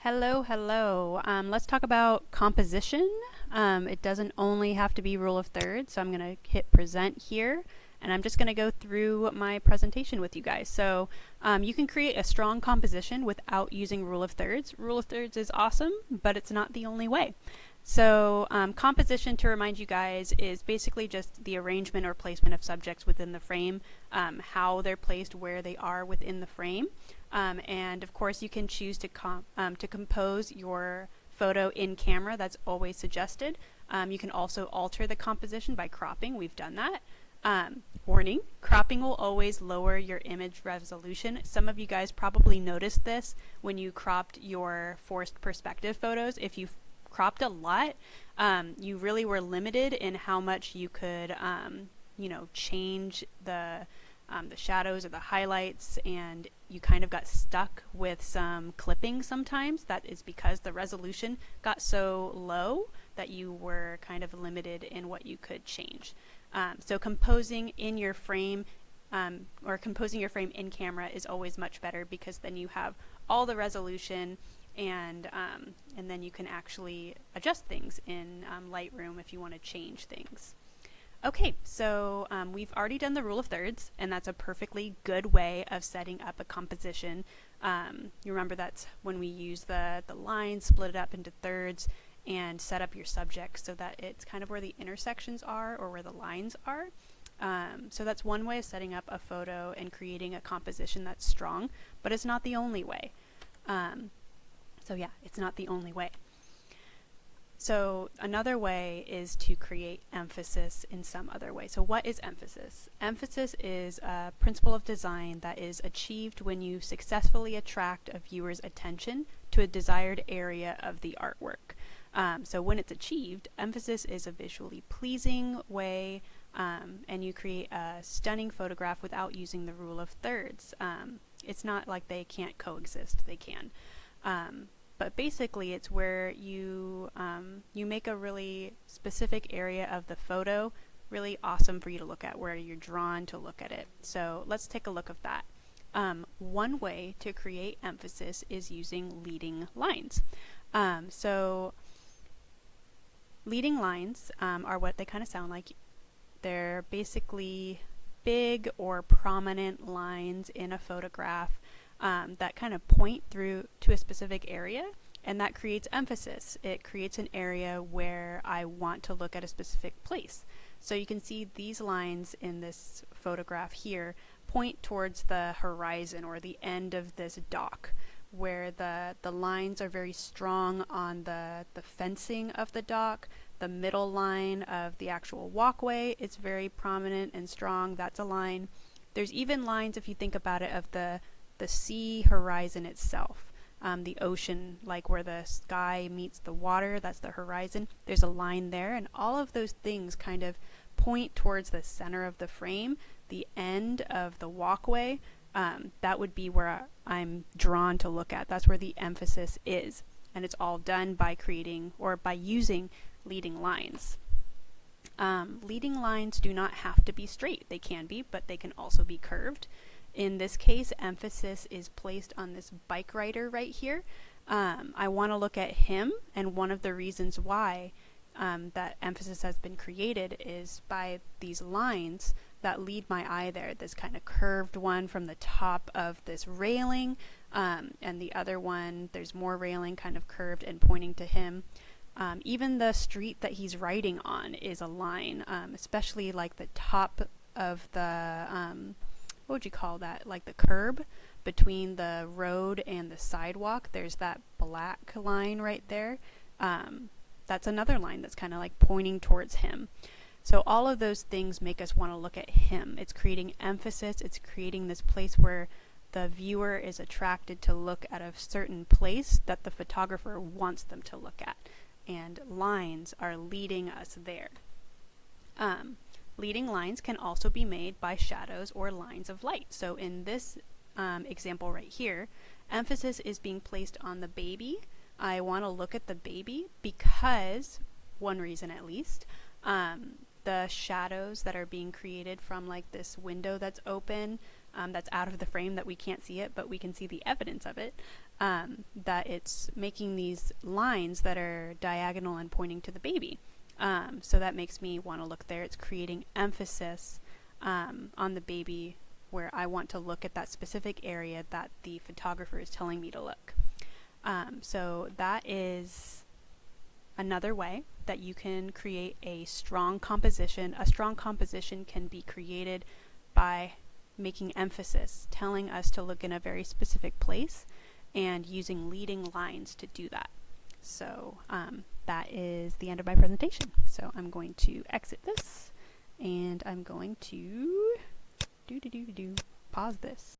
Hello, hello. Let's talk about composition. It doesn't only have to be rule of thirds, so I'm going to hit present here, and I'm just going to go through my presentation with you guys. So you can create a strong composition without using rule of thirds. Rule of thirds is awesome, but it's not the only way. So composition, to remind you guys, is basically just the arrangement or placement of subjects within the frame, how they're placed, where they are within the frame. And of course you can choose to compose your photo in camera. That's always suggested. You can also alter the composition by cropping. We've done that. Warning, cropping will always lower your image resolution. Some of you guys probably noticed this when you cropped your forced perspective photos. If you cropped a lot, you really were limited in how much you could change the shadows or the highlights, and you kind of got stuck with some clipping sometimes. That is because the resolution got so low that you were kind of limited in what you could change. So composing in your frame or composing your frame in camera is always much better, because then you have all the resolution, and then you can actually adjust things in Lightroom if you want to change things. Okay, so we've already done the rule of thirds, and that's a perfectly good way of setting up a composition. You remember that's when we use the line, split it up into thirds, and set up your subject so that it's kind of where the intersections are or where the lines are. So that's one way of setting up a photo and creating a composition that's strong, but it's not the only way. So yeah, it's not the only way. So another way is to create emphasis in some other way. So what is emphasis? Emphasis is a principle of design that is achieved when you successfully attract a viewer's attention to a desired area of the artwork. So when it's achieved, emphasis is a visually pleasing way, and you create a stunning photograph without using the rule of thirds. It's not like they can't coexist, they can. But basically it's where you make a really specific area of the photo really awesome for you to look at, where you're drawn to look at it. So let's take a look of that. One way to create emphasis is using leading lines. So leading lines are what they kind of sound like. They're basically big or prominent lines in a photograph that kind of point through to a specific area, and that creates emphasis. It creates an area where I want to look at a specific place. So you can see these lines in this photograph here point towards the horizon or the end of this dock, where the lines are very strong on the fencing of the dock. The middle line of the actual walkway is very prominent and strong. That's a line. There's even lines, if you think about it, of the sea horizon itself, the ocean, like where the sky meets the water, that's the horizon. There's a line there, and all of those things kind of point towards the center of the frame, the end of the walkway. That would be where I'm drawn to look at. That's where the emphasis is, and it's all done by creating or by using leading lines. Leading lines do not have to be straight. They can be, but they can also be curved. In this case, emphasis is placed on this bike rider right here. I want to look at him, and one of the reasons why that emphasis has been created is by these lines that lead my eye there. This kind of curved one from the top of this railing, and the other one, there's more railing kind of curved and pointing to him. Even the street that he's riding on is a line, especially like the top of the what would you call that? Like the curb between the road and the sidewalk. There's that black line right there. That's another line that's kind of like pointing towards him. So all of those things make us want to look at him. It's creating emphasis. It's creating this place where the viewer is attracted to look at a certain place that the photographer wants them to look at. And lines are leading us there. Leading lines can also be made by shadows or lines of light. So in this example right here, emphasis is being placed on the baby. I want to look at the baby because, one reason at least, the shadows that are being created from like this window that's open, that's out of the frame, that we can't see it, but we can see the evidence of it, that it's making these lines that are diagonal and pointing to the baby. So that makes me want to look there. It's creating emphasis on the baby, where I want to look at that specific area that the photographer is telling me to look. So that is another way that you can create a strong composition. A strong composition can be created by making emphasis, telling us to look in a very specific place, and using leading lines to do that. So that is the end of my presentation. So I'm going to exit this, and I'm going to pause this.